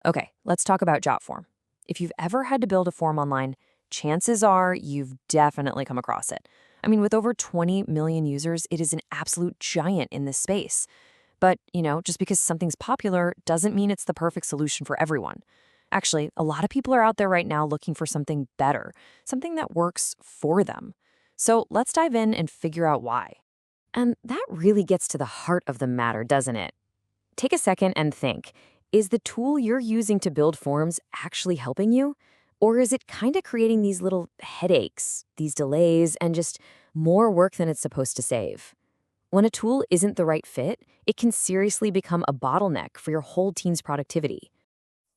Okay, let's talk about Jotform. If you've ever had to build a form online, chances are you've definitely come across it. I mean, with over 20 million users, it is an absolute giant in this space. But, just because something's popular doesn't mean it's the perfect solution for everyone. Actually, a lot of people are out there right now looking for something better, something that works for them. So let's dive in and figure out why. And that really gets to the heart of the matter, doesn't it? Take a second and think. Is the tool you're using to build forms actually helping you? Or is it kind of creating these little headaches, these delays, and just more work than it's supposed to save? When a tool isn't the right fit, it can seriously become a bottleneck for your whole team's productivity.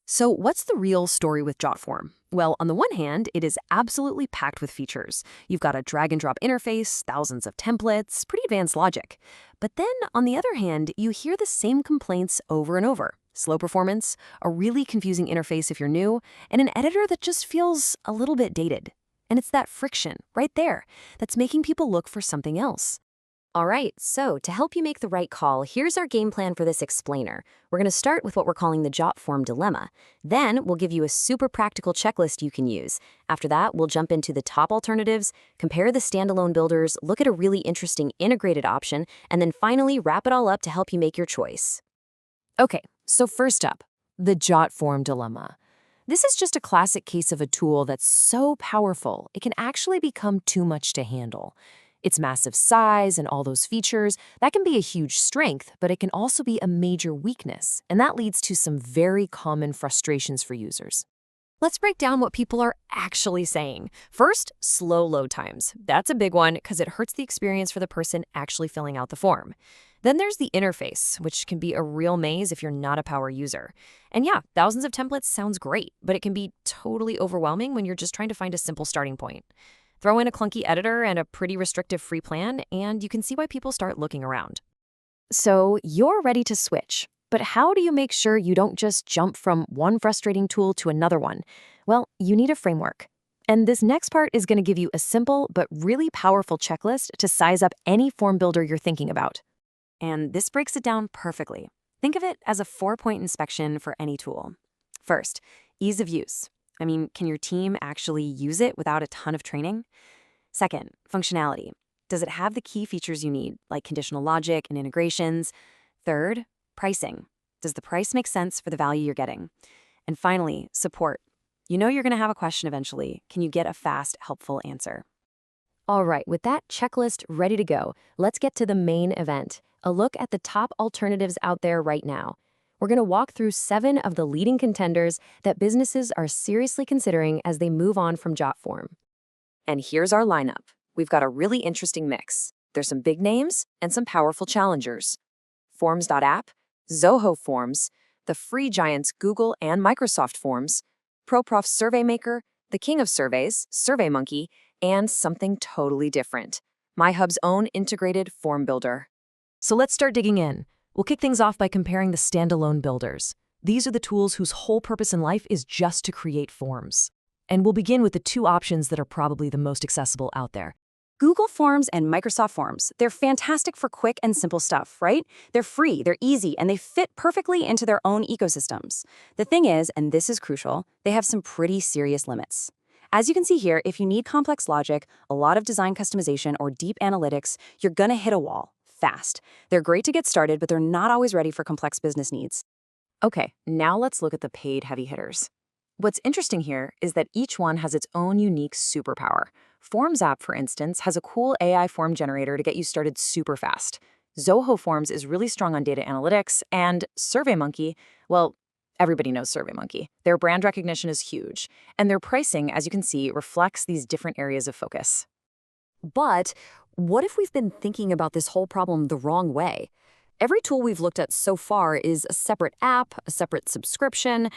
So, what's the real story with Jotform? Well, on the one hand, it is absolutely packed with features. You've got a drag and drop interface, thousands of templates, pretty advanced logic. But then, on the other hand, you hear the same complaints over and over. Slow performance, a really confusing interface if you're new, and an editor that just feels a little bit dated. And it's that friction, right there, that's making people look for something else. All right, so to help you make the right call, here's our game plan for this explainer. We're going to start with what we're calling the Jotform dilemma. Then we'll give you a super practical checklist you can use. After that, we'll jump into the top alternatives, compare the standalone builders, look at a really interesting integrated option, and then finally wrap it all up to help you make your choice. Okay, so first up, the Jotform dilemma. This is just a classic case of a tool that's so powerful, it can actually become too much to handle. Its massive size and all those features, that can be a huge strength, but it can also be a major weakness, and that leads to some very common frustrations for users. Let's break down what people are actually saying. First, slow load times. That's a big one because it hurts the experience for the person actually filling out the form. Then there's the interface, which can be a real maze if you're not a power user. And yeah, thousands of templates sounds great, but it can be totally overwhelming when you're just trying to find a simple starting point. Throw in a clunky editor and a pretty restrictive free plan, and you can see why people start looking around. So you're ready to switch. But how do you make sure you don't just jump from one frustrating tool to another one? Well, you need a framework. And this next part is going to give you a simple but really powerful checklist to size up any form builder you're thinking about. And this breaks it down perfectly. Think of it as a 4-point inspection for any tool. First, ease of use. I mean, can your team actually use it without a ton of training? Second, functionality. Does it have the key features you need, like conditional logic and integrations? Third, pricing. Does the price make sense for the value you're getting? And finally, support. You know you're going to have a question eventually. Can you get a fast, helpful answer? All right, with that checklist ready to go, let's get to the main event, a look at the top alternatives out there right now. We're going to walk through 7 of the leading contenders that businesses are seriously considering as they move on from Jotform. And here's our lineup. We've got a really interesting mix. There's some big names and some powerful challengers. Forms.app, Zoho Forms, the free giants Google and Microsoft Forms, ProProf SurveyMaker, the king of surveys, SurveyMonkey, and something totally different, MyHub's own integrated form builder. So let's start digging in. We'll kick things off by comparing the standalone builders. These are the tools whose whole purpose in life is just to create forms. And we'll begin with the 2 options that are probably the most accessible out there. Google Forms and Microsoft Forms. They're fantastic for quick and simple stuff, right? They're free, they're easy, and they fit perfectly into their own ecosystems. The thing is, and this is crucial, they have some pretty serious limits. As you can see here, if you need complex logic, a lot of design customization, or deep analytics, you're gonna hit a wall fast. They're great to get started, but they're not always ready for complex business needs. Okay, now let's look at the paid heavy hitters. What's interesting here is that each one has its own unique superpower. Forms app, for instance, has a cool AI form generator to get you started super fast. Zoho Forms is really strong on data analytics, and SurveyMonkey, well, everybody knows SurveyMonkey. Their brand recognition is huge, and their pricing, as you can see, reflects these different areas of focus. But what if we've been thinking about this whole problem the wrong way? Every tool we've looked at so far is a separate app, a separate subscription.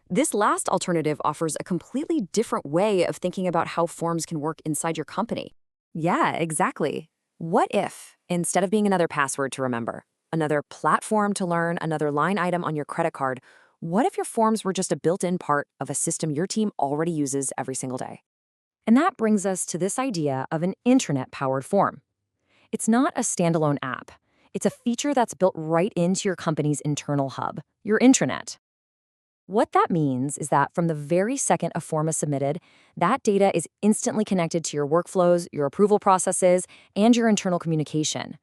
This last alternative offers a completely different way of thinking about how forms can work inside your company. Yeah, exactly. What if, instead of being another password to remember, another platform to learn, another line item on your credit card, what if your forms were just a built-in part of a system your team already uses every single day? And that brings us to this idea of an intranet-powered form. It's not a standalone app. It's a feature that's built right into your company's internal hub, your intranet. What that means is that from the very second a form is submitted, that data is instantly connected to your workflows, your approval processes, and your internal communication.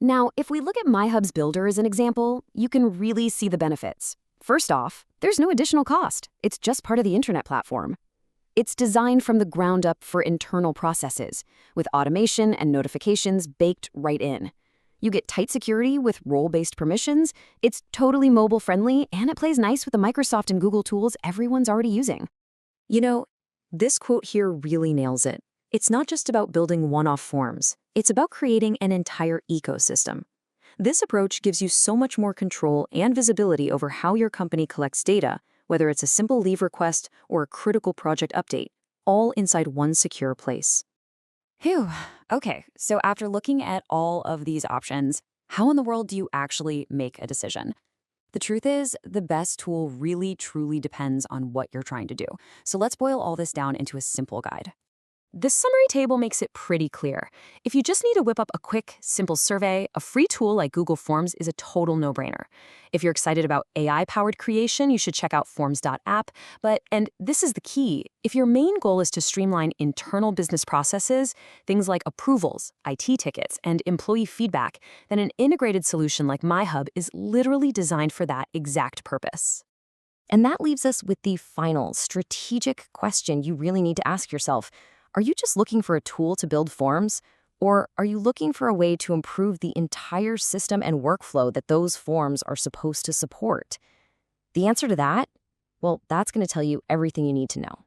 Now, if we look at MyHub's Builder as an example, you can really see the benefits. First off, there's no additional cost. It's just part of the intranet platform. It's designed from the ground up for internal processes, with automation and notifications baked right in. You get tight security with role-based permissions, it's totally mobile-friendly, and it plays nice with the Microsoft and Google tools everyone's already using. You know, this quote here really nails it. It's not just about building one-off forms. It's about creating an entire ecosystem. This approach gives you so much more control and visibility over how your company collects data, whether it's a simple leave request or a critical project update, all inside one secure place. Phew. Okay, so after looking at all of these options, how in the world do you actually make a decision? The truth is, the best tool really truly depends on what you're trying to do. So let's boil all this down into a simple guide. This summary table makes it pretty clear. If you just need to whip up a quick, simple survey, a free tool like Google Forms is a total no-brainer. If you're excited about AI-powered creation, you should check out Forms.app. And this is the key, if your main goal is to streamline internal business processes, things like approvals, IT tickets, and employee feedback, then an integrated solution like MyHub is literally designed for that exact purpose. And that leaves us with the final strategic question you really need to ask yourself. Are you just looking for a tool to build forms? Or are you looking for a way to improve the entire system and workflow that those forms are supposed to support? The answer to that? Well, that's going to tell you everything you need to know.